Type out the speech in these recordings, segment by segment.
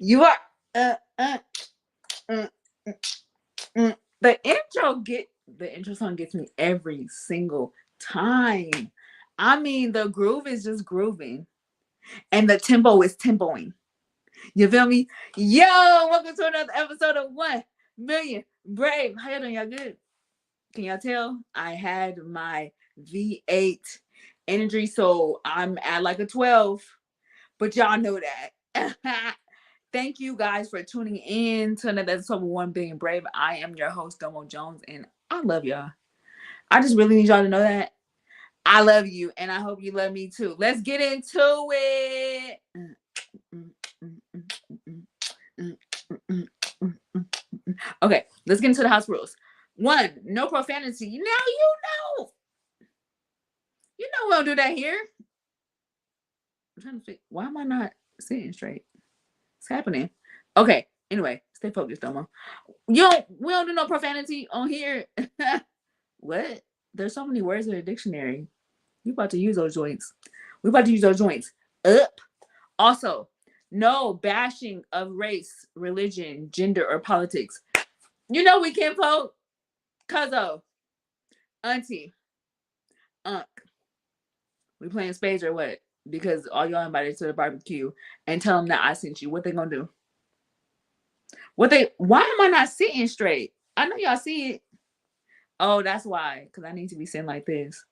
You are uh, the intro song gets me every single time. I mean, the groove is just grooving, and the tempo is tempoing. You feel me? Yo, welcome to another episode of 1 Million Brave. How y'all doing? Y'all good? Can y'all tell? I had my V8 energy, so I'm at like a 12, but y'all know that. Thank you guys for tuning in to another episode of 1 Billion Brave. I am your host, Domo Jones, and I love y'all. I just really need y'all to know that. I love you, and I hope you love me too. Let's get into it. Okay, let's get into the house rules. 1, no profanity. Now you know we don't do that here. I'm trying to think. Why am I not sitting straight? It's happening. Okay. Anyway, stay focused, Domo. We don't do no profanity on here. What? There's so many words in the dictionary. We about to use those joints. We about to use those joints up. Also, no bashing of race, religion, gender, or politics. You know we can't vote. Cuzzo, auntie, unc. We playing spades or what? Because all y'all invited to the barbecue and tell them that I sent you. What they gonna do? Why am I not sitting straight? I know y'all see it. Oh, that's why. Because I need to be sitting like this.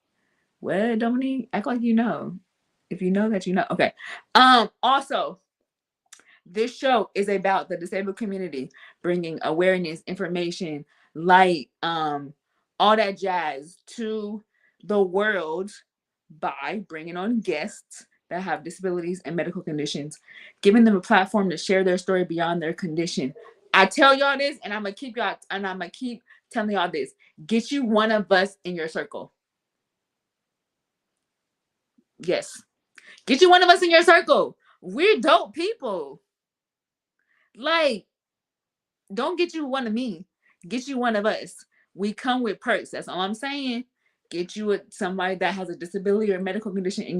What, Dominique? Act like you know. If you know that you know. Okay. Also, this show is about the disabled community, bringing awareness, information, light, all that jazz to the world by bringing on guests that have disabilities and medical conditions, giving them a platform to share their story beyond their condition. I tell y'all this, and I'm gonna keep telling y'all this. Get you one of us in your circle. Yes. Get you one of us in your circle. We're dope people. Like, don't get you one of me. Get you one of us. We come with perks. That's all I'm saying. Get you somebody that has a disability or medical condition in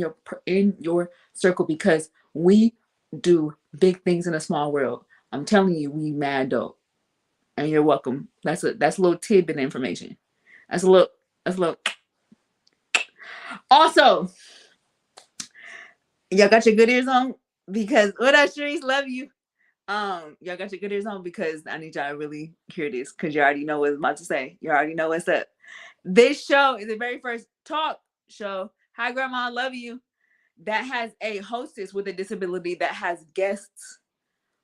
your circle, because we do big things in a small world. I'm telling you, we mad dope, and you're welcome. That's a little tidbit of information. That's a little. Also, y'all got your good ears on, because what up, Sharice? Love you. Y'all got your good ears on, because I need y'all to really hear this, because you already know what I'm about to say. You already know what's up. This show is the very first talk show. Hi, Grandma, I love you. That has a hostess with a disability, that has guests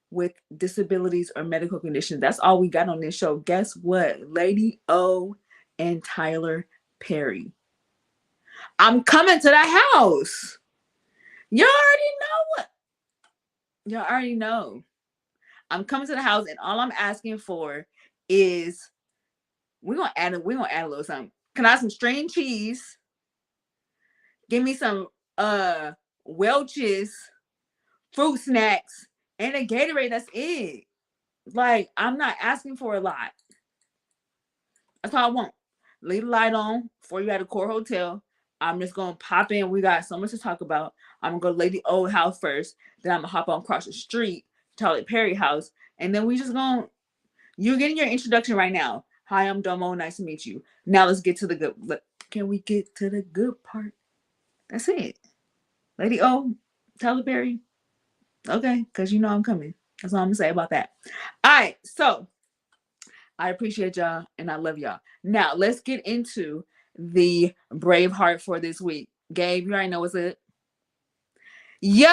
with disabilities or medical conditions. That's all we got on this show. Guess what? Lady O and Tyler Perry. I'm coming to the house. You already know what. You already know. I'm coming to the house, and all I'm asking for is we're gonna add a little something. Can I have some string cheese? Give me some Welch's fruit snacks and a Gatorade. That's it. Like, I'm not asking for a lot. That's all I want. Leave the light on before you at a core hotel. I'm just gonna pop in. We got so much to talk about. I'm gonna go to Lady Old house first. Then I'm gonna hop on across the street, Tyler Perry house, and then we just gonna. You're getting your introduction right now. Hi, I'm Domo. Nice to meet you. Now let's get to the good. Can we get to the good part? That's it. Lady O, Tyler Perry. Okay, because you know I'm coming. That's all I'm gonna say about that. All right, so I appreciate y'all and I love y'all. Now let's get into the brave heart for this week. Gabe, you already know what's up. Yo!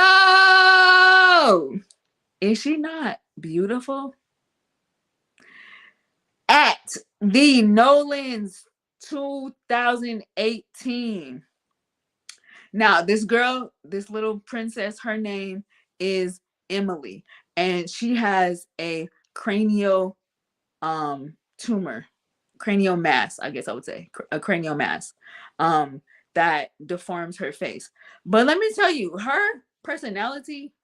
Is she not beautiful? At the Nolan's 2018. Now, this girl, this little princess, her name is Emily, and she has a cranial tumor, cranial mass, I guess I would say, a cranial mass that deforms her face. But let me tell you, her personality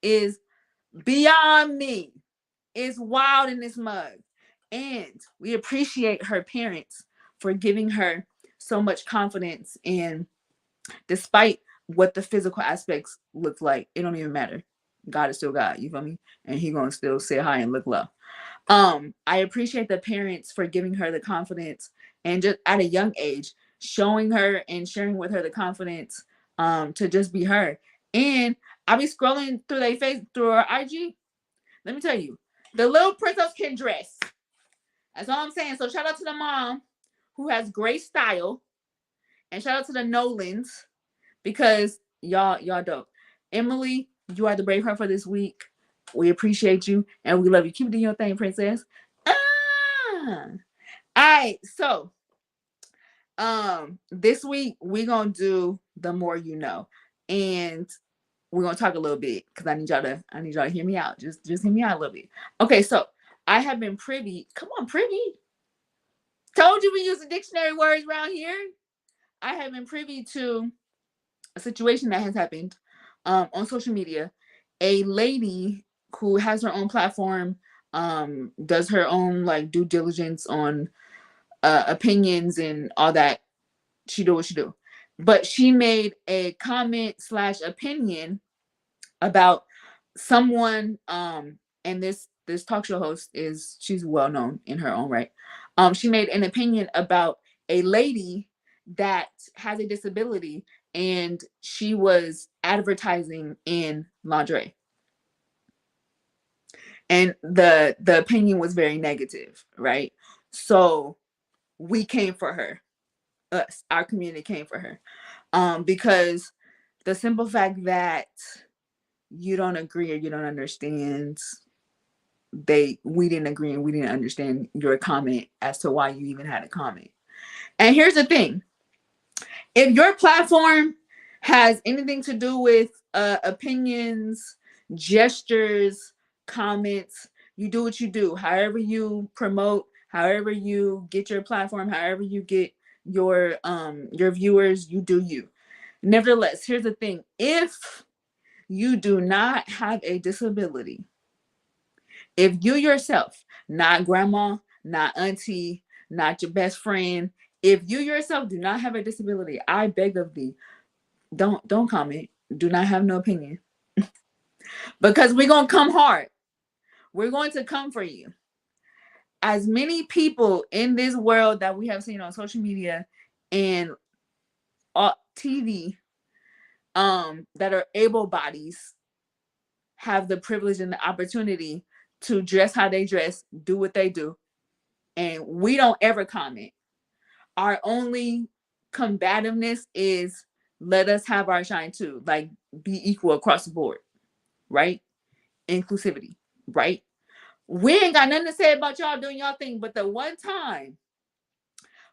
is beyond me. It's wild in this mug. And we appreciate her parents for giving her so much confidence, and despite what the physical aspects look like, it don't even matter. God is still God, you feel me? And he gonna still sit high and look low. I appreciate the parents for giving her the confidence and just at a young age, showing her and sharing with her the confidence to just be her. And I be scrolling through their face through her IG. Let me tell you, the little princess can dress. That's all I'm saying. So shout out to the mom who has great style, and shout out to the Nolans because y'all dope. Emily, you are the brave heart for this week. We appreciate you and we love you. Keep doing your thing, princess. Ah. All right, so this week we're gonna do the more you know, and we're gonna talk a little bit because I need y'all to hear me out. Just hear me out a little bit. Okay, so I have been privy. Come on, privy. Told you we use the dictionary words around here. I have been privy to a situation that has happened on social media. A lady who has her own platform, does her own like due diligence on opinions and all that. She do what she do, but she made a comment slash opinion about someone. And this talk show host she's well known in her own right. She made an opinion about a lady that has a disability, and she was advertising in lingerie, and the opinion was very negative, right? So we came for her. Our community came for her, because the simple fact that you don't agree or you don't understand, we didn't agree and we didn't understand your comment as to why you even had a comment. And here's the thing: if your platform has anything to do with opinions, gestures, comments, you do what you do. However you promote, however you get your platform, however you get your viewers, you do you. Nevertheless, here's the thing: if you do not have a disability, if you yourself, not grandma, not auntie, not your best friend, if you yourself do not have a disability, I beg of thee, don't comment. Do not have no opinion. Because we're going to come hard. We're going to come for you. As many people in this world that we have seen on social media and TV, that are able bodies, have the privilege and the opportunity to dress how they dress, do what they do, and we don't ever comment. Our only combativeness is let us have our shine too, like be equal across the board, right? Inclusivity, right? We ain't got nothing to say about y'all doing y'all thing, but the one time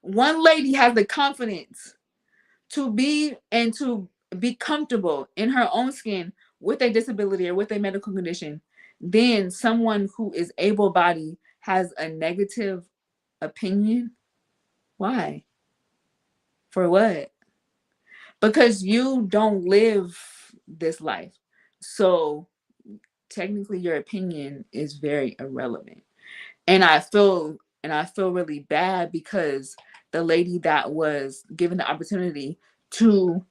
one lady has the confidence to be comfortable in her own skin with a disability or with a medical condition, then someone who is able-bodied has a negative opinion. Why? For what? Because you don't live this life. So technically your opinion is very irrelevant. And I feel really bad because the lady that was given the opportunity to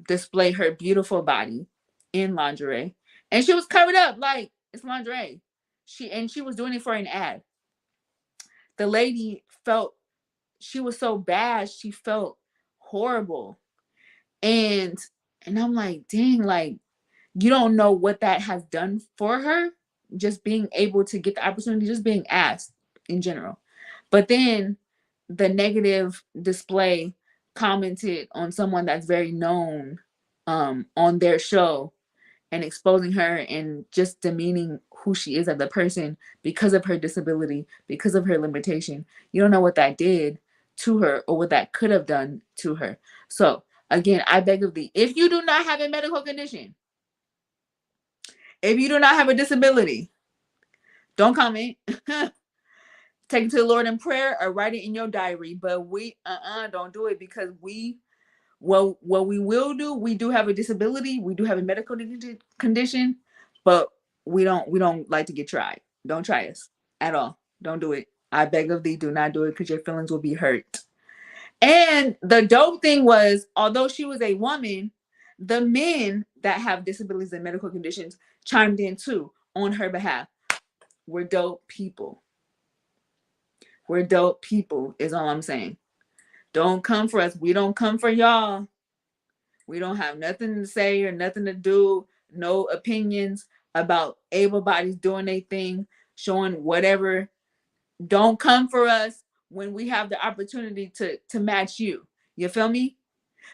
display her beautiful body in lingerie, and she was covered up like it's lingerie. She was doing it for an ad. The lady felt, she was so bad, she felt horrible. And I'm like, dang, like you don't know what that has done for her, just being able to get the opportunity, just being asked in general. But then the negative display commented on someone that's very known on their show, and exposing her and just demeaning who she is as a person because of her disability, because of her limitation. You don't know what that did to her or what that could have done to her. So again, I beg of thee, if you do not have a medical condition, if you do not have a disability, don't comment. Take it to the Lord in prayer or write it in your diary. But we don't do it, because what we will do, we do have a disability, we do have a medical condition, but we don't like to get tried. Don't try us at all. Don't do it. I beg of thee, do not do it, because your feelings will be hurt. And the dope thing was, although she was a woman, The men that have disabilities and medical conditions chimed in too on her behalf. We're dope people. We're dope people, is all I'm saying. Don't come for us. We don't come for y'all. We don't have nothing to say or nothing to do, no opinions about able bodies doing their thing, showing whatever. Don't come for us when we have the opportunity to match you. You feel me?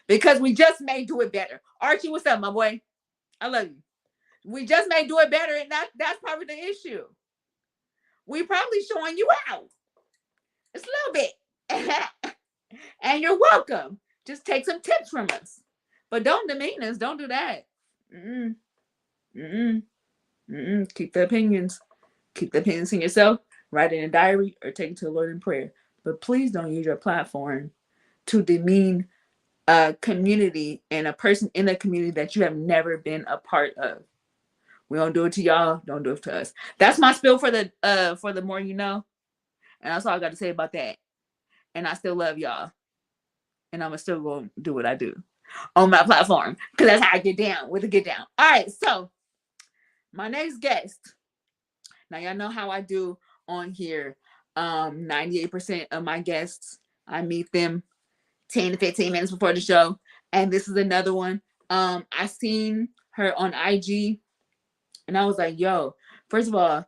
Because we just may do it better. Archie, what's up, my boy? I love you. We just may do it better, and that's probably the issue. We probably showing you out. It's a little bit. And you're welcome. Just take some tips from us. But don't demean us. Don't do that. Mm-mm. Mm-mm. Mm-mm. Keep the opinions. Keep the opinions in yourself. Write it in a diary or take it to the Lord in prayer. But please don't use your platform to demean a community and a person in a community that you have never been a part of. We don't do it to y'all. Don't do it to us. That's my spiel for the more you know. And that's all I got to say about that. And I still love y'all. And I'm still going to do what I do on my platform. Because that's how I get down with a get down. All right. So my next guest. Now y'all know how I do on here. 98% of my guests, I meet them 10 to 15 minutes before the show. And this is another one. I seen her on IG and I was like, yo, first of all,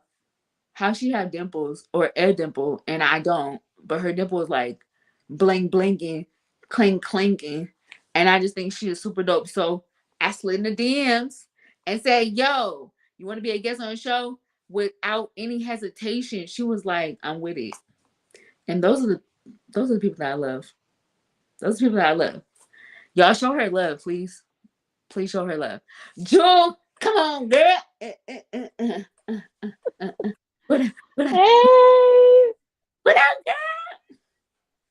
how she have dimples or a dimple and I don't, but her dimple is like bling blinging, clink clinking, and I just think she is super dope. So I slid in the DMs and said, "Yo, you want to be a guest on the show?" Without any hesitation, she was like, "I'm with it." And those are the people that I love. Those are the people that I love. Y'all show her love, please. Please show her love. Jewel, come on, girl. What up, what up, Hey, what up, girl?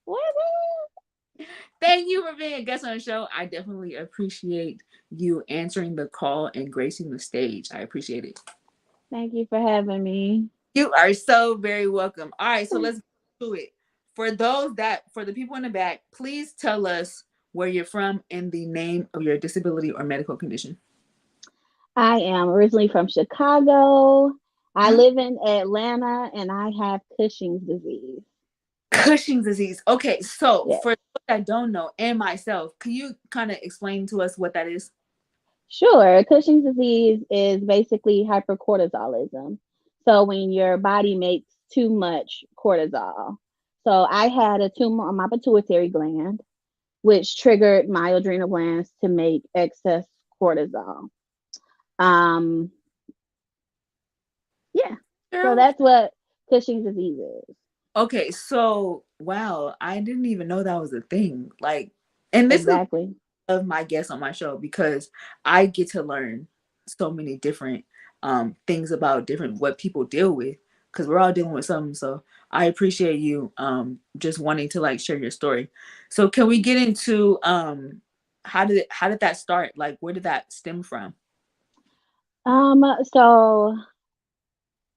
what up? Thank you for being a guest on the show. I definitely appreciate you answering the call and gracing the stage. I appreciate it. Thank you for having me. You are so very welcome. All right, so let's get to it. For the people in the back, please tell us where you're from and the name of your disability or medical condition. I am originally from Chicago. I Huh? live in Atlanta and I have Cushing's disease. Cushing's disease. Okay, so Yeah, for those that don't know, and myself, can you kind of explain to us what that is? sure. Cushing's disease is basically hypercortisolism. So when your body makes too much cortisol. So I had a tumor on my pituitary gland, which triggered my adrenal glands to make excess cortisol. Um, yeah. So Girl. that's what Cushing's disease is. Okay, so wow, I didn't even know that was a thing. Like, and this is Exactly. of my guests on my show because I get to learn so many different things about different what people deal with because we're all dealing with something. So I appreciate you just wanting to like share your story. So can we get into how did that start? Like where did that stem from? So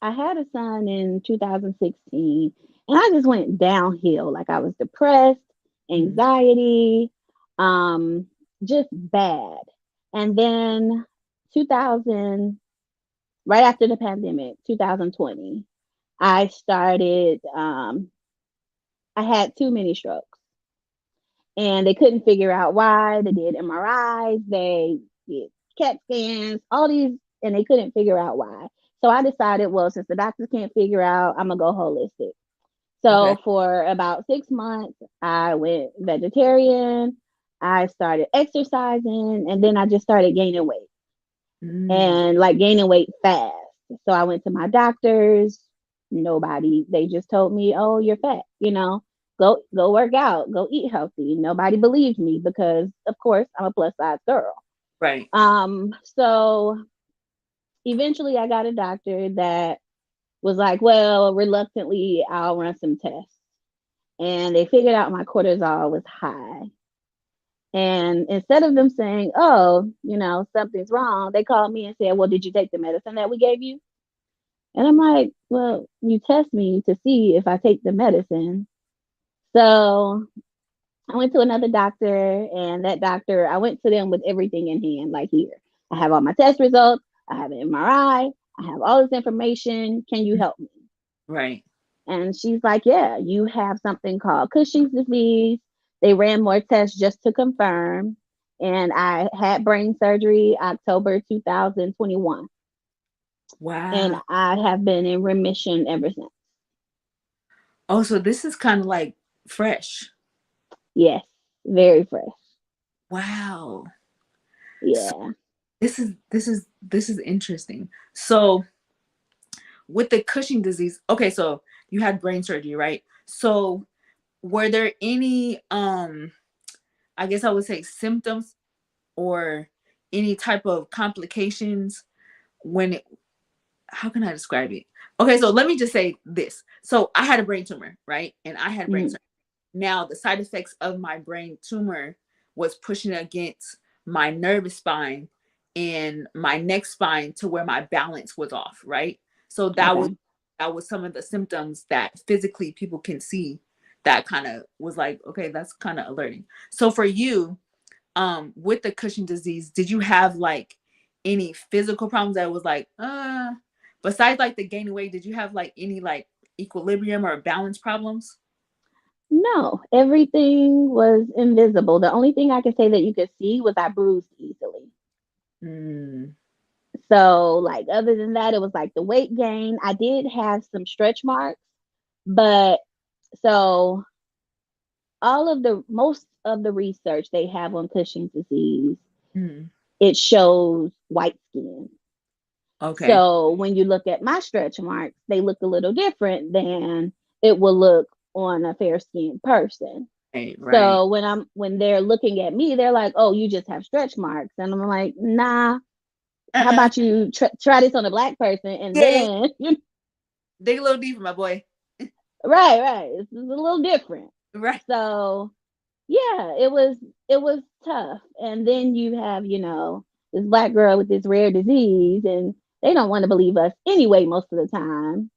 I had a son in 2016 and I just went downhill. Like I was depressed, Mhm. anxiety, um, just bad. And then 2000, right after the pandemic, 2020, I started, I had too many strokes and they couldn't figure out why. They did MRIs, they did CAT scans, all these, and they couldn't figure out why. So I decided, well, since the doctors can't figure out, I'm gonna go holistic. Okay. So for about 6 months, I went vegetarian. I started exercising, and then I just started gaining weight Mm, and like gaining weight fast. So I went to my doctors. Nobody, they just told me, "Oh, you're fat. Go work out, go eat healthy." Nobody believed me because, of course, I'm a plus size girl. right. So eventually, I got a doctor that was like, "Well, reluctantly, I'll run some tests." And they figured out my cortisol was high. And instead of them saying, "Oh, something's wrong," they called me and said, "Well, did you take the medicine that we gave you?" And I'm like, "Well, you test me to see if I take the medicine." So I went to another doctor, and that doctor, I went to them with everything in hand. Like, here, I have all my test results, I have an MRI, I have all this information. Can you help me? Right. And she's like, yeah, you have something called Cushing's disease. They ran more tests just to confirm. And I had brain surgery October 2021. And Wow. I have been in remission ever since. Oh, so this is kind of like fresh. Yes, very fresh. Wow. So Yeah. this is interesting. So with the Cushing disease, okay, so you had brain surgery, right? So were there any I guess I would say symptoms or any type of complications when it, how can I describe it? Okay, so let me just say this. So I had a brain tumor, right? And I had brain Mhm. surgery. Now the side effects of my brain tumor was pushing against my nervous spine and my neck spine to where my balance was off, right? So Okay. that was some of the symptoms that physically people can see that kind of was like, okay, that's kind of alerting. So for you, with the Cushing disease, did you have like any physical problems that was like besides like the gaining weight, did you have like any like equilibrium or balance problems? No, everything was invisible. The only thing I could say that you could see was I bruised easily. Mm, So, like, other than that, it was like the weight gain. I did have some stretch marks, but so all of the most of the research they have on Cushing's disease, mm, it shows white skin. okay. So when you look at my stretch marks, they look a little different than it will look on a fair skinned person. Right, right. So when they're looking at me, they're like, "Oh, you just have stretch marks," and I'm like, "Nah. How Uh-uh. about you try this on a black person, and Yeah, yeah. then Dig a little deeper, my boy. right, right, it's a little different." Right. So yeah, it was tough. And then you have, this black girl with this rare disease, and they don't want to believe us anyway most of the time.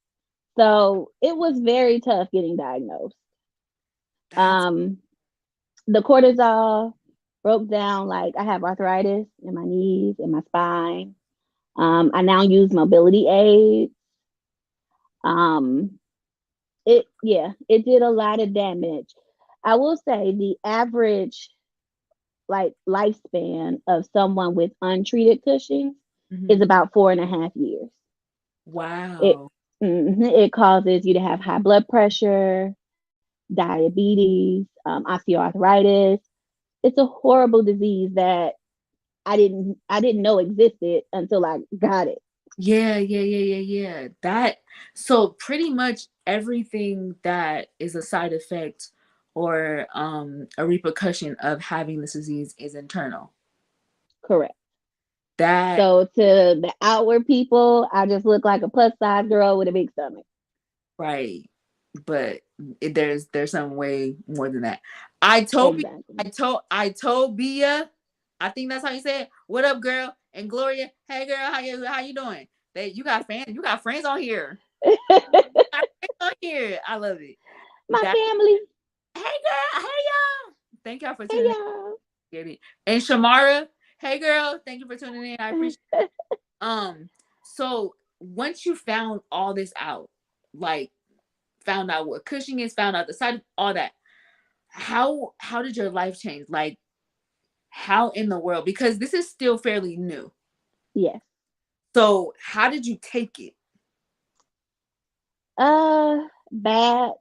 So it was very tough getting diagnosed. That's Um, the cortisol broke down, like, I have arthritis in my knees and my spine. I now use mobility aids. Um, it did a lot of damage. I will say the average like lifespan of someone with untreated Cushing is mhm. about 4.5 years. It Wow. it causes you to have high blood pressure, diabetes, osteoarthritis. It's a horrible disease that I didn't know existed until I got it. Yeah, yeah, yeah, yeah, yeah. That so pretty much everything that is a side effect or a repercussion of having this disease is internal. Correct. That So to the outward people, I just look like a plus size girl with a big stomach. right. But there's some way more than that. I told Exactly. I told Bia, I think that's how you say it. What up, girl? And Gloria, hey girl, how you doing? They you got friends on here. Got friends on here. I love it. My That family. hey girl, hey y'all. Thank y'all for Hey tuning in. y'all. Get it. And Shamara, hey girl, thank you for tuning in. I appreciate so once you found all this out, like found out what Cushing is, found out the side, all that. How did your life change? Like how in the world? Because this is still fairly new. Yes. So how did you take it? Bad.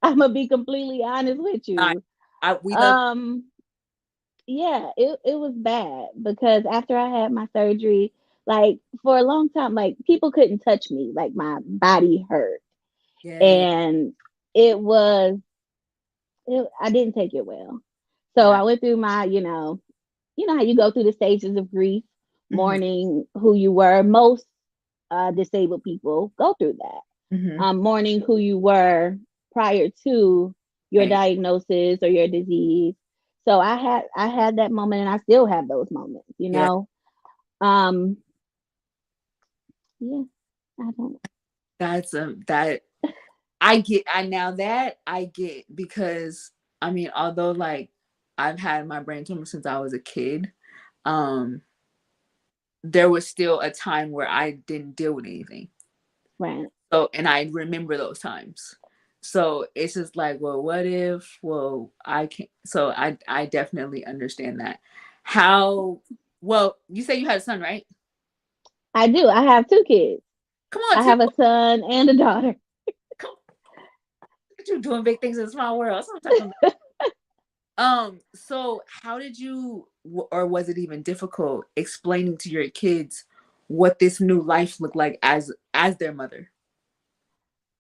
I'm gonna be completely honest with I you. I we love Um, yeah, it was bad because after I had my surgery, like, for a long time, like, people couldn't touch me, like, my body hurt, yeah yeah and it was I didn't take it well. So yeah. I went through my, how you go through the stages of grief, Mm-hmm, mourning who you were. Most disabled people go through that. mm-hmm. Mourning who you were prior to your Right. diagnosis or your disease. So I had that moment, and I still have those moments. Yeah. Um, yeah, I don't. That's that I get I now that I get because I mean, although like I've had my brain tumor since I was a kid, um, there was still a time where I didn't deal with anything. Right. So, and I remember those times. So it's just like, well, what if? Well, I can't. So I definitely understand that. How? Well, you say you had a son, right? I do. I have two kids. Come on, I two. have a son and a daughter. Come, you doing big things in a small world. That's what I'm talking about. So how did you, or was it even difficult explaining to your kids what this new life looked like as their mother?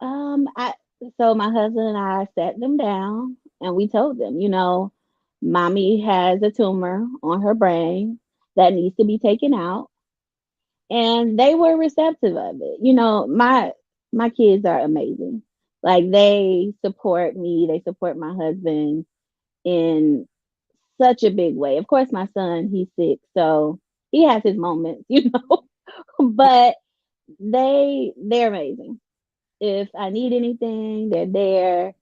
I so my husband and I sat them down and we told them, mommy has a tumor on her brain that needs to be taken out, and they were receptive of it. My kids are amazing. Like they support me, they support my husband in such a big way. Of course, my son, he's sick, so he has his moments, but they're amazing. If I need anything, they're there.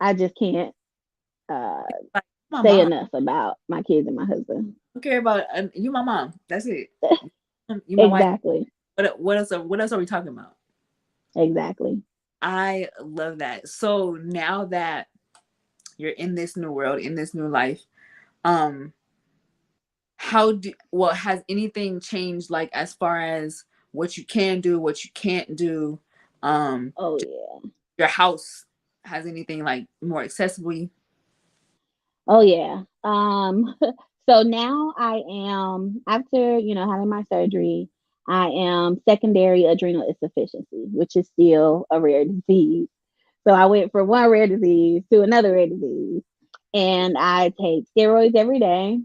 I just can't uh, Like, my say mom. enough about my kids and my husband. I don't care about you, my mom. That's it. You, my wife. Exactly. What else? What else are we talking about? Exactly. I love that. So now that you're in this new world, in this new life, um, well, has anything changed, like as far as what you can do, what you can't do? Oh yeah. Your house has anything like more accessibly? Oh yeah. So now I am, after having my surgery, I am secondary adrenal insufficiency, which is still a rare disease. So I went from one rare disease to another rare disease, and I take steroids every day.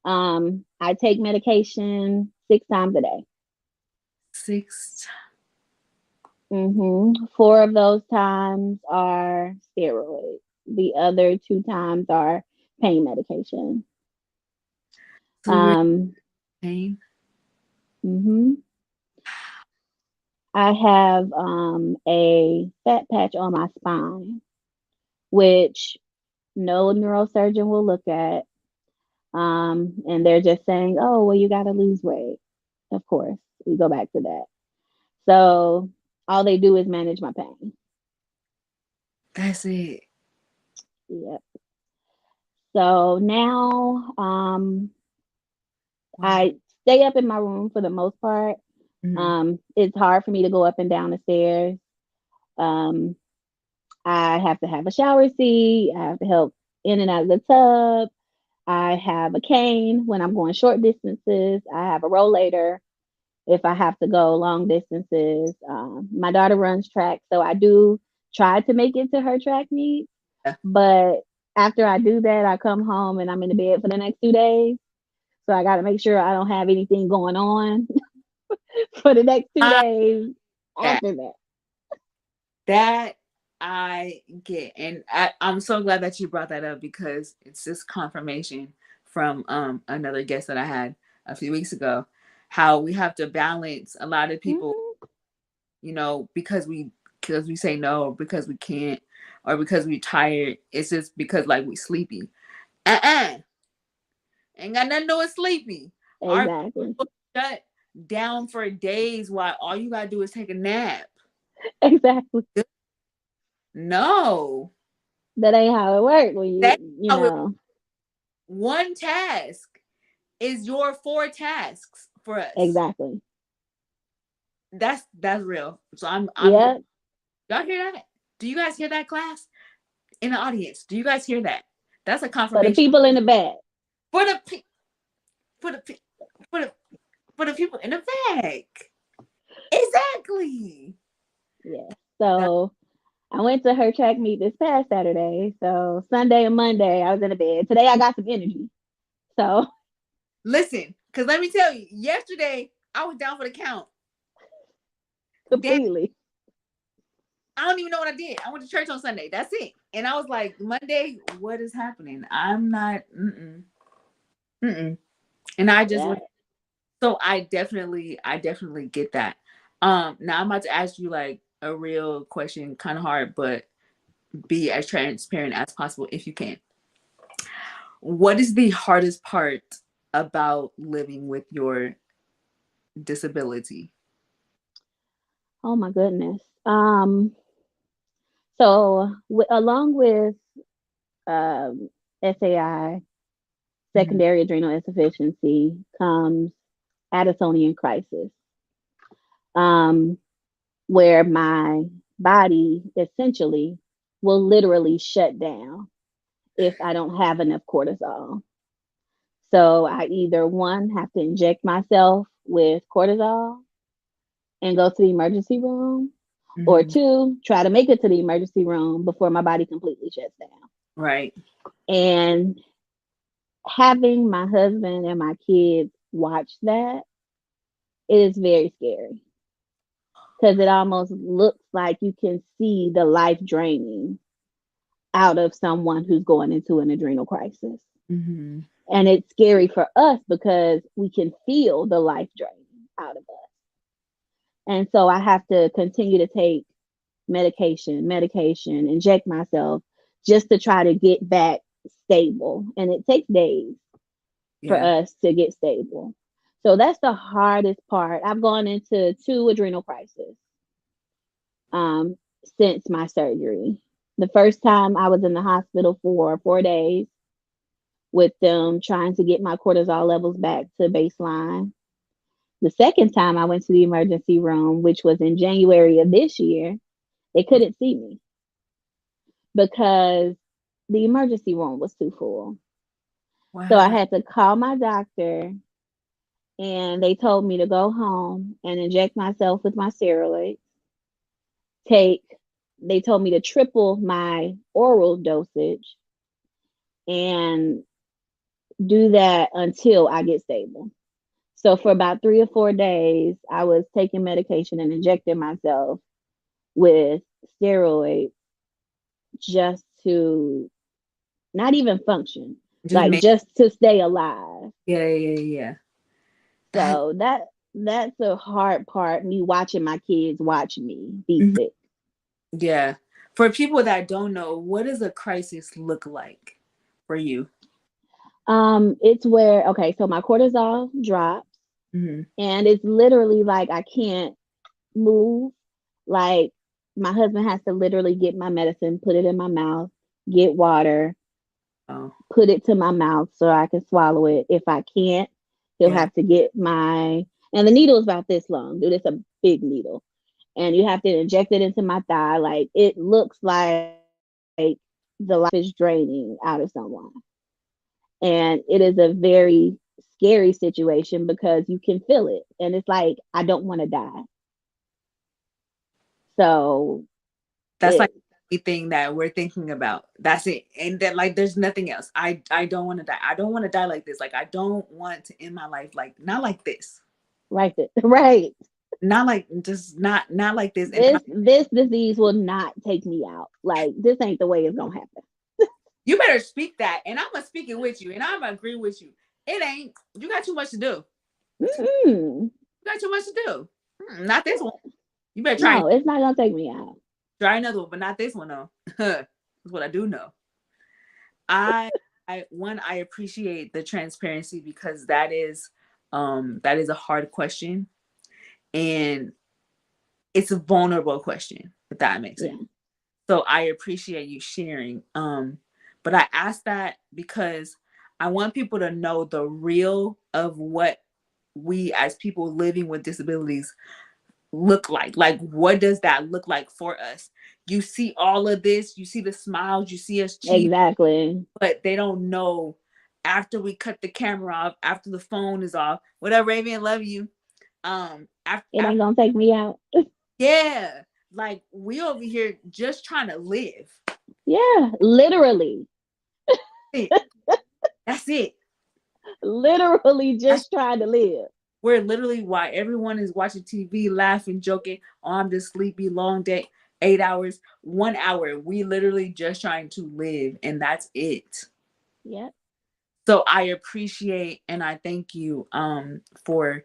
I take medication 6 times a day. Six. 4 of those times are steroids. The other 2 times are pain medication. So you're in Um, pain. hmm I have a fat patch on my spine, which no neurosurgeon will look at. And they're just saying, oh, well, you got to lose weight. Of course, we go back to that. So all they do is manage my pain. That's it. Yep. So now Wow. I stay up in my room for the most part. Mhm. It's hard for me to go up and down the stairs. Um, I have to have a shower seat. I have to help in and out of the tub. I have a cane when I'm going short distances. I have a rollator if I have to go long distances. My daughter runs track, so I do try to make it to her track meet. Yeah. But after I do that, I come home and I'm in the bed for the next 2 days. So I got to make sure I don't have anything going on for the next two I days that after that. that I get, and I'm so glad that you brought that up because it's just confirmation from another guest that I had a few weeks ago. How we have to balance a lot of people, Mhm. because we say no, or because we can't, or because we tired. It's just because like we sleepy. Uh-uh. Ain't got nothing to do with sleepy. Our Exactly. people shut down for days while all you gotta do is take a nap. Exactly. No. That ain't how it works when That's you how it, know. one task is your four tasks for us. Exactly. That's real. So I'm Yep. y'all hear that? Do you guys hear that, class? In the audience, do you guys hear that? That's a For the confirmation people in the back. for the for the for the for the people in the back. Exactly. Yeah. That, So I went to her track meet this past Saturday. So Sunday and Monday I was in the bed. Today I got some energy. So listen, because let me tell you, yesterday I was down for the count. Damn, completely. I don't even know what I did. I went to church on Sunday. That's it. And I was like, Monday, what is happening? I'm not. Mm-mm. And I just Yeah. went. So I definitely get that. Now I'm about to ask you like a real question, kind of hard, but be as transparent as possible if you can. What is the hardest part about living with your disability? Oh my goodness. So along with um, SAI, Mhm. secondary adrenal insufficiency, comes Addisonian crisis, um, where my body essentially will literally shut down if I don't have enough cortisol. So I either one have to inject myself with cortisol and go to the emergency room, or Mhm. two, try to make it to the emergency room before my body completely shuts down. Right. And having my husband and my kids watch that, it is very scary because it almost looks like you can see the life draining out of someone who's going into an adrenal crisis. Mhm. And it's scary for us because we can feel the life draining out of us. And so I have to continue to take medication, inject myself just to try to get back stable. And it takes days for Yeah. us to get stable. So that's the hardest part. I've gone into two adrenal crises um, since my surgery. The first time I was in the hospital for 4 days with them trying to get my cortisol levels back to baseline. The second time I went to the emergency room, which was in January of this year, they couldn't see me because the emergency room was too full. So I Wow. had to call my doctor and they told me to go home and inject myself with my steroids. Take, they told me to triple my oral dosage and do that until I get stable. So for about 3 or 4 days, I was taking medication and injecting myself with steroids just to not even function, Just like make. just to stay alive. Yeah. Yeah. Yeah. That. So that's the hard part, me watching my kids watch me be Mhm. sick. Yeah. For people that don't know, what does a crisis look like for you? It's where okay, so my cortisol drops Mhm. and it's literally like I can't move. Like my husband has to literally get my medicine, put it in my mouth, get water, Oh. put it to my mouth so I can swallow it. If I can't, he'll Yeah. have to get and the needle is about this long, dude. It's a big needle. And you have to inject it into my thigh. Like it looks like the life is draining out of someone. And it is a very scary situation because you can feel it. And it's like, I don't want to die. So That's like it the thing that we're thinking about. That's it. And then like there's nothing else. I don't want to die. I don't want to die like this. Like I don't want to end my life like not like this. right right. Not like just not like this. And This disease will not take me out. Like this ain't the way it's gonna happen. you better speak that. And I'm gonna speak it with you. And I'm gonna agree with you. It ain't. You got too much to do. Mm-mm. You got too much to do. Not this one. You better No, it's not gonna take me out. try another one, but not this one though. That's what I do know. I I appreciate the transparency because that is a hard question and it's a vulnerable question, if that makes Yeah, sense. So I appreciate you sharing. But I ask that because I want people to know the real of what we as people living with disabilities look like. Like, what does that look like for us? You see all of this, you see the smiles, you see us cheat, exactly. but they don't know after we cut the camera off, after the phone is off. What up, Raven? Love you. It ain't After gonna take me out. yeah, like we over here just trying to live. Yeah, literally, It. That's it. literally That's just trying to live. where literally why everyone is watching TV, laughing, joking. Oh, I'm just sleepy, long day, 8 hours, 1 hour. We literally just trying to live, and that's it. Yep. So I appreciate and I thank you for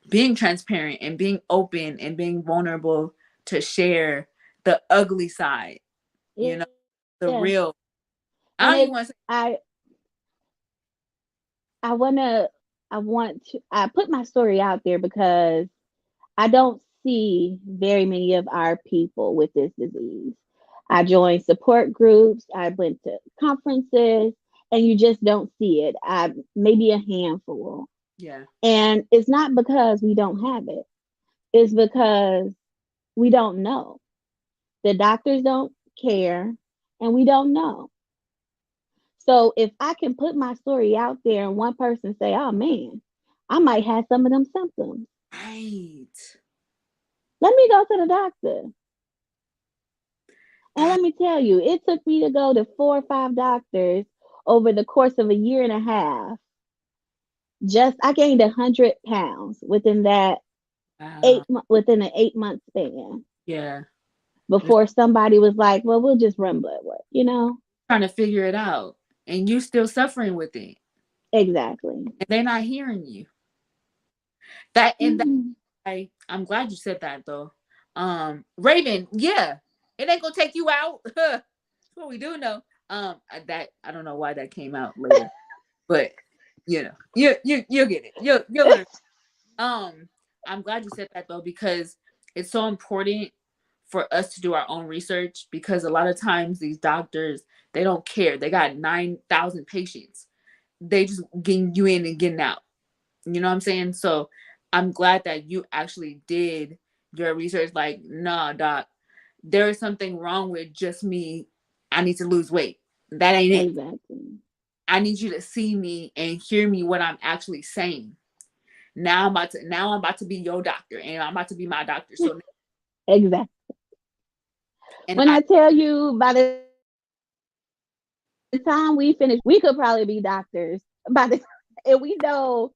being transparent and being open and being vulnerable to share the ugly side, you Yeah. know. The Yeah. real. I And don't even it's want to say. I wanna I want to I put my story out there because I don't see very many of our people with this disease. I joined support groups, I went to conferences, and you just don't see it. Maybe a handful. Yeah. And it's not because we don't have it, it's because we don't know. The doctors don't care, and we don't know. So if I can put my story out there and one person say, "Oh man, I might have some of them symptoms. Right. Let me go to the doctor." And let me tell you, it took me to go to 4 or 5 doctors over the course of a year and a half. Just I gained 100 pounds Wow. within an 8 month span Yeah. Just before somebody was like, "Well, we'll just run blood work," you know? trying to figure it out, and you still suffering with it, Exactly. and they're not hearing you. That and that. Mhm. I'm glad you said that though. Raven, yeah, it ain't gonna take you out. That's what we do know. That I don't know why that came out later, but you'll get it. You'll learn. Um, I'm glad you said that though, because it's so important for us to do our own research, because a lot of times these doctors, they don't care. They got 9,000 patients. They just getting you in and getting out. You know what I'm saying? So I'm glad that you actually did your research. Like, nah, doc, there is something wrong with just me. I need to lose weight. That ain't it. Exactly. I need you to see me and hear me what I'm actually saying. Now I'm about to be your doctor, and I'm about to be my doctor. So Exactly. and When I I tell you by the time we finish, we could probably be doctors by the and we know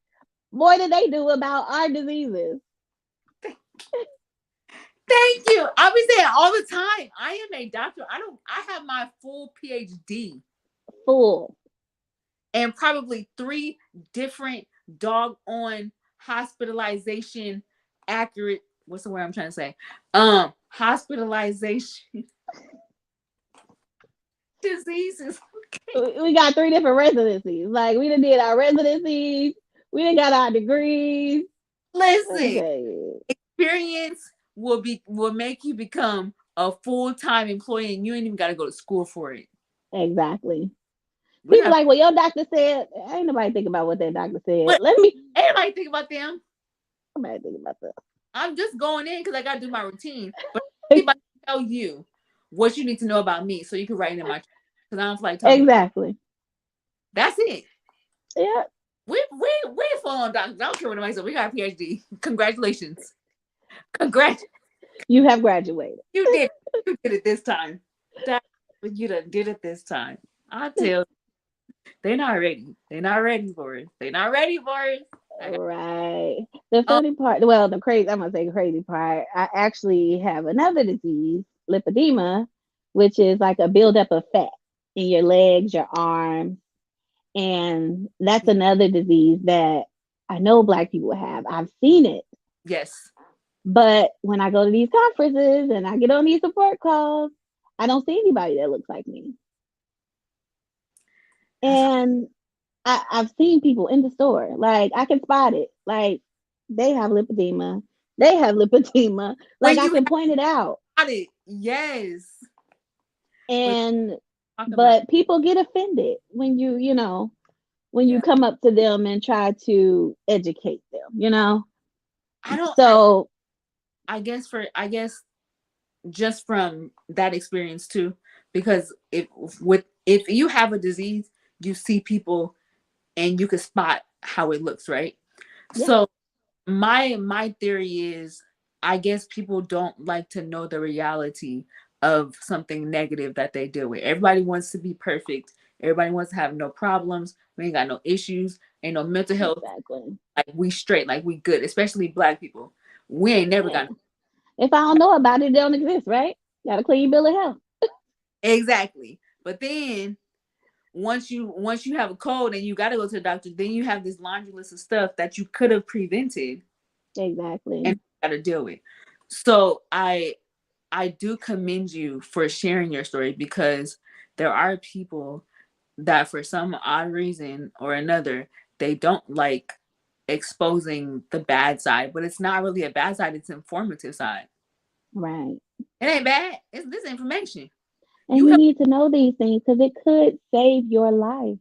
more than they do about our diseases. thank you. I'll be saying all the time, I am a doctor. I have my full PhD Full. and probably three different dog on hospitalization accurate, what's the word I'm trying to say? Hospitalization diseases. We got 3 different residencies. Like we done did our residencies, we done got our degrees. Let me Listen, tell you. experience will make you become a full-time employee, and you ain't even got to go to school for it. Exactly. We People got like, well, your doctor said, ain't nobody think about what that doctor said. what everybody think about them. Nobody think about I'm just going in because I got to do my routine, but that. anybody tell you what you need to know about me so you can write it in my, because I don't feel like talking. Exactly. That's it. Yeah. We full on doctors. I don't care what nobody said. We got a PhD. Congratulations. Congrats. You have graduated. You did. You did it this time. That you done did it this time. I tell you, they're not ready. They're not ready for it. They're not ready for it. I got Right. The um funny part, well, I'm gonna say crazy part. I actually have another disease, lipedema, which is like a buildup of fat in your legs, your arms, and that's another disease that I know Black people have. I've seen it, yes. but when I go to these conferences and I get on these support calls, I don't see anybody that looks like me. That's And I've seen people in the store, like I can spot it. Like they have lipedema, they have lipedema. Like when I you can point it out. got it. Yes. But And talk about but people get offended when when you yeah. come up to them and try to educate them. I don't So I guess just from that experience too, because if you have a disease, you see people and you can spot how it looks, right? yeah, So my theory is, I guess people don't like to know the reality of something negative that they deal with. Everybody wants to be perfect. Everybody wants to have no problems. We ain't got no issues. Ain't no mental health. exactly. Like we straight, like we good. Especially Black people. We ain't never Yeah. got If I don't know about it, it don't exist, right? Got a clean bill of health. exactly. But then once you have a cold and you got to go to the doctor, then you have this laundry list of stuff that you could have prevented and Exactly. got to deal with. So I do commend you for sharing your story, because there are people that for some odd reason or another, they don't like exposing the bad side, but it's not really a bad side, it's informative side. Right. It ain't bad. It's this information. And You you help. need to know these things because it could save your life.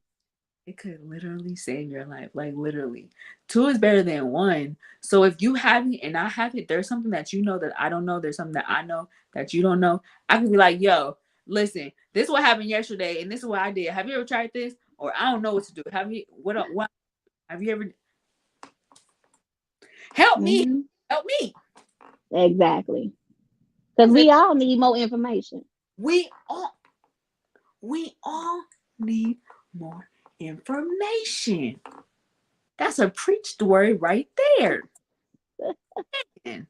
It could literally save your life. Like literally. Two is better than one. So if you have it and I have it, there's something that you know that I don't know. There's something that I know that you don't know. I can be like, yo, listen, this is what happened yesterday and this is what I did. Have you ever tried this? Or I don't know what to do. Have you what have you ever help me? Hmm. Help me. Exactly. I Because said we all need more information. we all we all need more information. That's a preached word right there. And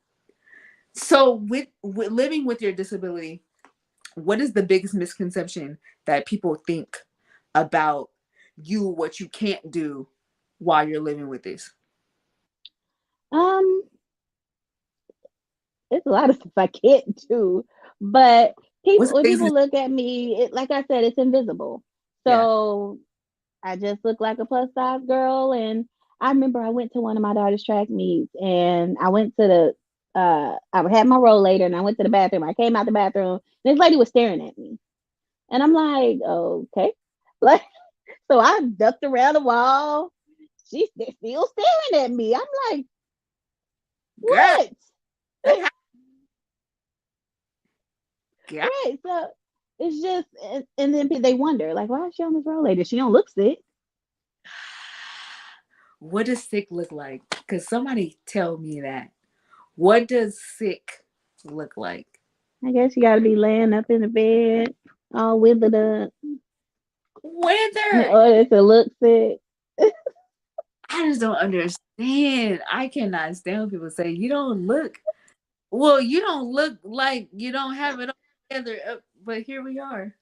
so with living with your disability, what is the biggest misconception that people think about you, what you can't do while you're living with this? Um, it's a lot of stuff I can't do, but What's people the when biggest? people look at me, like I said, it's invisible. Yeah. So I just look like a plus size girl. And I remember I went to one of my daughter's track meets, and I went to the I had my roll later, and I went to the bathroom. I came out the bathroom, and this lady was staring at me, and I'm like, okay, like so I ducked around the wall. She's still staring at me. I'm like, Girl, what? they have got Right. So it's just, and then they wonder, like, why is she on this roll later? She don't look sick. what does sick look like? Because somebody tell me that. What does sick look like? I guess you got to be laying up in the bed, all withered up, Whether or it's a look sick. I just don't understand. I cannot stand when people say you don't look well. You don't look like you don't have it all together. But here we are.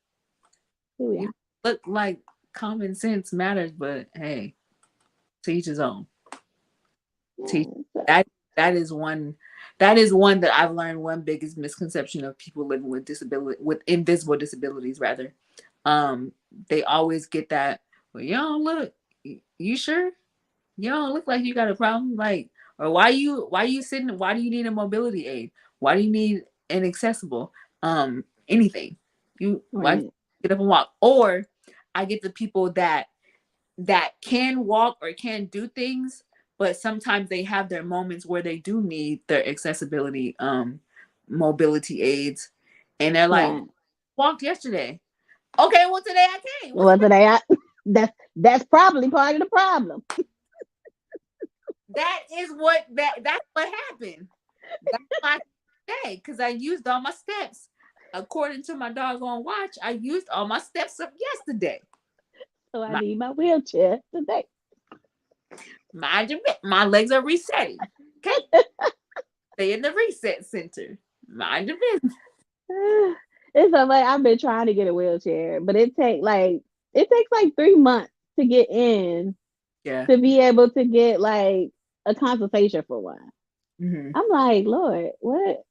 Here we You are. look like common sense matters, but hey, to each his own. Teach Yeah, so, that that is one that is one that I've learned one biggest misconception of people living with disability with invisible disabilities rather. Um, they always get that, well, you don't look you sure? You don't look like you got a problem. Like, or why you sitting why do you need a mobility aid? Why do you need an accessible anything? You why right, get up and walk? Or I get the people that can walk or can do things, but sometimes they have their moments where they do need their accessibility mobility aids. And they're like, right. walked yesterday. Okay, well today I can't. What's the Well, today I that's probably part of the problem. that is what that's what happened. That's my day because I used all my steps. According to my doggone watch, I used all my steps up yesterday. So I My need my wheelchair today. my legs are resetting. Okay, stay in the reset center. Mind your business. It's so like I've been trying to get a wheelchair, but it takes like 3 months to get in Yeah. to be able to get like a consultation for one. Mm-hmm. I'm like, Lord, what?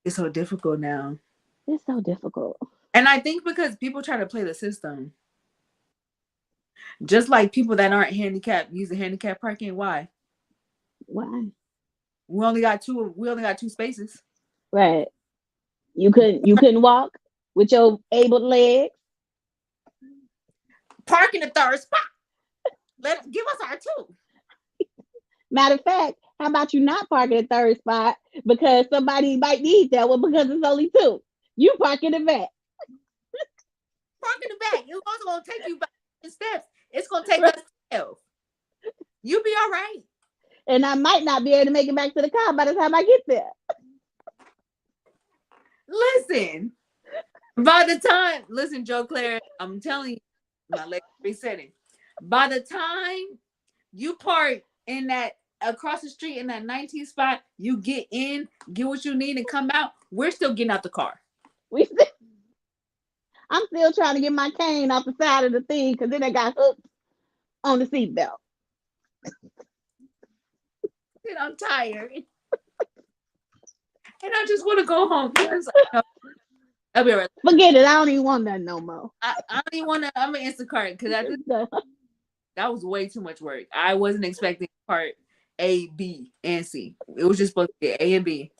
It's so difficult now. It's so difficult. And I think because people try to play the system, just like people that aren't handicapped use the handicap parking. Why? Why? We only got two spaces. Right. You couldn't walk with your able legs. Park in the third spot. Give us our two. Matter of fact, how about you not park in the third spot because somebody might need that one because it's only two. You park in the back. Park in the back. It's also gonna take you back the steps. It's gonna take Right. us 12. You'll be all right. And I might not be able to make it back to the car by the time I get there. Listen. By the time, listen, Joe Claire, I'm telling you, my legs resetting. By the time you park in that across the street in that 19th spot, you get in, get what you need, and come out. We're still getting out the car. We still, I'm still trying to get my cane off the side of the thing because then I got hooked on the seatbelt. And I'm tired. And I just want to go home. Yes, I know. I'll be right. Forget it. I don't even want nothing no more. I don't even want to. I'm an Instacart because No. that was way too much work. I wasn't expecting part A, B, and C. It was just supposed to be A and B.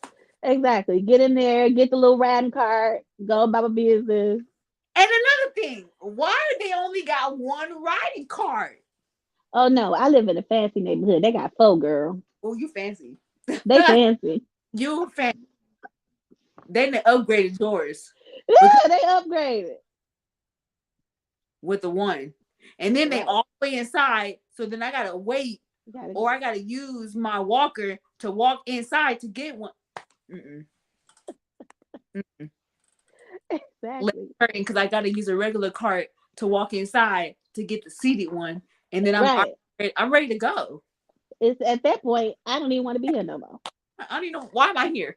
Exactly. Get in there, get the little riding cart, go about my business. And another thing, why they only got one riding cart? Oh no, I live in a fancy neighborhood. They got four, girl. Oh, you fancy. They fancy. You fancy. They done upgraded yours because Yeah, they upgraded. with the one. And then they Right. all the way inside. So then I gotta wait You gotta or I gotta use my walker to walk inside to get one. Mm-mm. Mm-mm. exactly. Because I gotta use a regular cart to walk inside to get the seated one. And then Right. I'm ready to go. It's at that point, I don't even want to be here no more. I don't even know why am I here?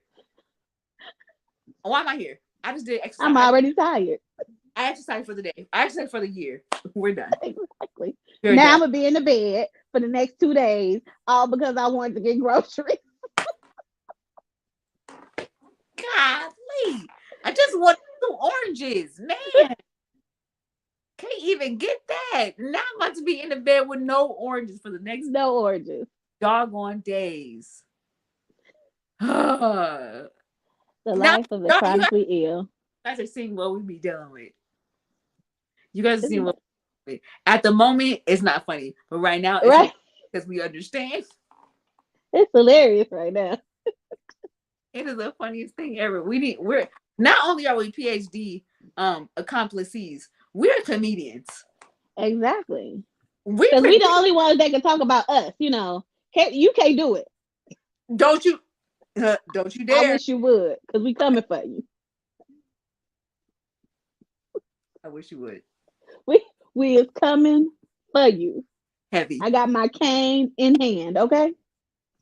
Why am I here? I just did I'm exercise. already tired. I exercised for the day. I exercised for the year. We're done. Exactly. We're Now I'm done. gonna be in the bed for the next 2 days, all because I wanted to get groceries. Golly. I just want some oranges. Man, can't even get that. Now I'm about to be in the bed with no oranges for the next No oranges. doggone days. now, The life of the you chronically ill. guys are seeing what we be dealing with. You guys are It's, seeing what we be. At the moment, it's not funny. But right now, it's right? because we understand. It's hilarious right now. It is the funniest thing ever. We're not only are we PhD accomplices, we're comedians. Exactly. We Because we the predict. only ones that can talk about us, you know. You can't do it. Don't you don't you I dare. wish you would, because we coming for you. I wish you would. We we is coming for you. Heavy. I got my cane in hand, okay?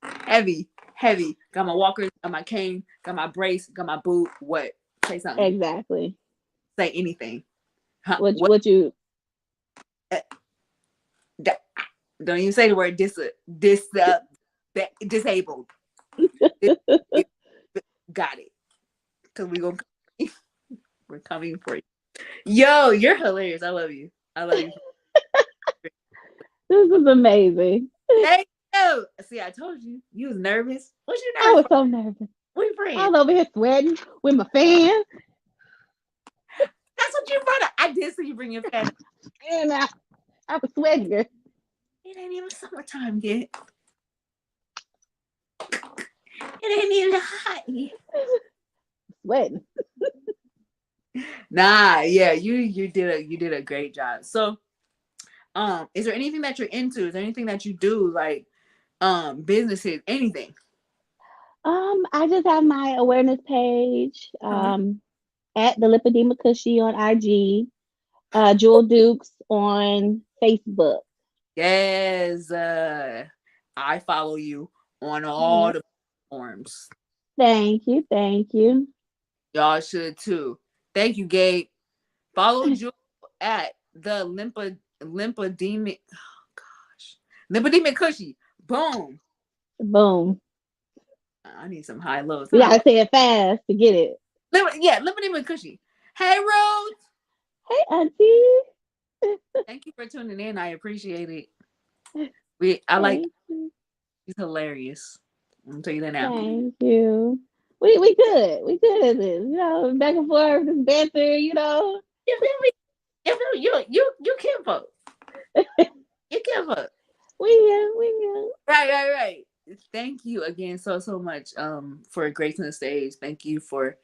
Heavy. Heavy. Got my walker, got my cane, got my brace, got my boot. What? Say something. Exactly. Say anything. Huh? What What? what you Uh, don't even say the word disabled. Dis- dis- got it. Cause we're coming for you. Yo, you're hilarious. I love you. I love you. this is amazing. Thank you. See, I told you. You was nervous. What you I nervous was for? so nervous. We I friends. was over here sweating with my fan. That's what you brought up. I did see you bring your fan. And I was sweating, girl. It ain't even summertime yet. It ain't even hot yet. Sweating. Nah, yeah, you did a great job. So, is there anything that you're into? Is there anything that you do like businesses, anything? I just have my awareness page. Okay. At the Lipedema Cushy on IG. Jewel Dukes on Facebook. Yes, I follow you on all Yep. the platforms. Thank you. Thank you. Y'all should too. Thank you, Gabe. Follow Jewel at the lymphedemic. Oh gosh, lymphedemic cushy. Boom. Boom. I need some high lows. You gotta say it fast to get it. Yeah, lymphedemic cushy. Hey, Rose. Hey, Auntie. Thank you for tuning in. I appreciate it. I like. Thank you. He's hilarious. I'm gonna tell you that now. Thank you. We good. We good at this. You know, back and forth, this banter. You know. You feel me? You can't fuck. You can't fuck. We here. We here. Right. Thank you again so much for gracing the stage. Thank you for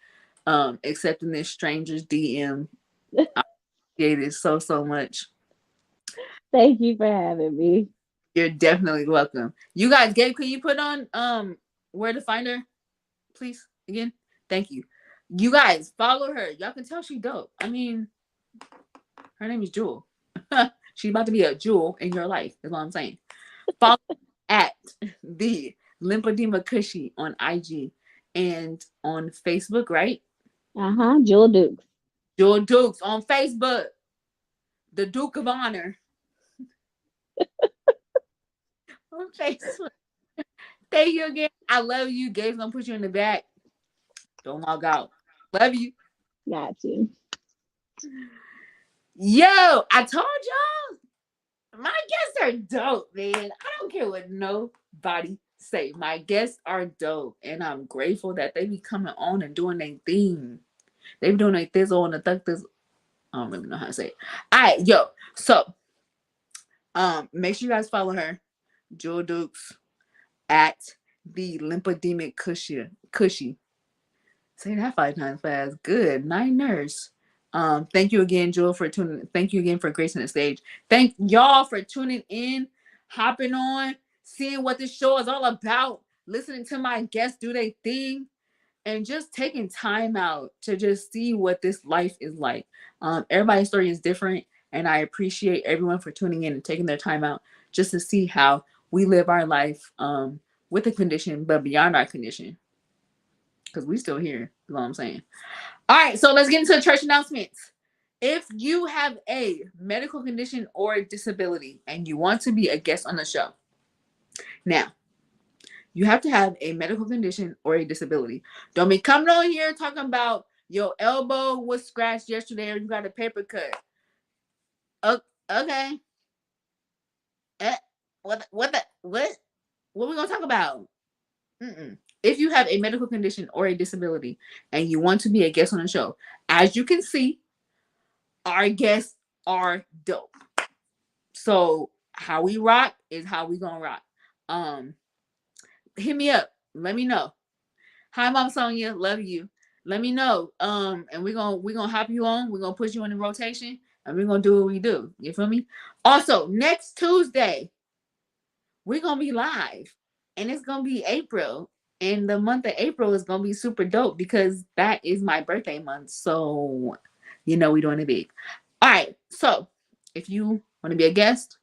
accepting this stranger's DM. I appreciate it so much. Thank you for having me. You're definitely welcome. You guys, Gabe, can you put on where to find her, please? Again, thank you. You guys follow her. Y'all can tell she dope. I mean, her name is Jewel. She's about to be a jewel in your life. Is what I'm saying. Follow at the Lymphedema Cushy on IG and on Facebook, right? Jewel Dukes. Jewel Dukes on Facebook. The Duke of Honor on Facebook. Thank you again. I love you. Gabe's gonna put you in the back. Don't log out. Love you. Got you. Yo, I told y'all my guests are dope, man. I don't care what nobody say. My guests are dope, and I'm grateful that they be coming on and doing their thing. They be doing their thizzle and the thuck this. I don't really know how to say it. All right, yo. So, make sure you guys follow her, Jewel Dukes, at the lymphedemic cushy. Say that 5 times fast. Good. Night nurse. Thank you again, Jewel, for tuning. Thank you again for gracing the stage. Thank y'all for tuning in, hopping on, seeing what this show is all about, listening to my guests do their thing, and just taking time out to just see what this life is like. Everybody's story is different, and I appreciate everyone for tuning in and taking their time out just to see how we live our life with a condition, but beyond our condition. Because we still here, is what I'm saying. All right, so let's get into the church announcements. If you have a medical condition or a disability and you want to be a guest on the show, now you have to have a medical condition or a disability. Don't be coming on here talking about your elbow was scratched yesterday or you got a paper cut. Okay. What we gonna talk about? Mm-mm. If you have a medical condition or a disability and you want to be a guest on the show, as you can see, our guests are dope. So how we rock is how we gonna rock. Hit me up. Let me know. Hi, Mom Sonia. Love you. Let me know. And we're gonna hop you on. We're gonna put you in the rotation, and we're gonna do what we do. You feel me? Also, next Tuesday, we're gonna be live, and it's gonna be April. And the month of April is gonna be super dope because that is my birthday month. So, we're doing it big. All right. So, if you want to be a guest,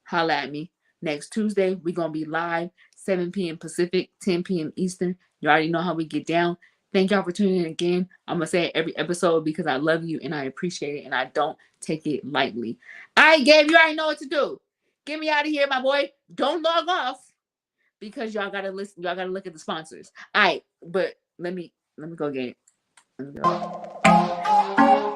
holla at me. Next Tuesday, we're going to be live, 7 p.m. Pacific, 10 p.m. Eastern. You already know how we get down. Thank y'all for tuning in again. I'm going to say it every episode because I love you and I appreciate it and I don't take it lightly. All right, Gabe, you already know what to do. Get me out of here, my boy. Don't log off because y'all got to listen. Y'all got to look at the sponsors. All right, but let me go, Gabe. Let me go.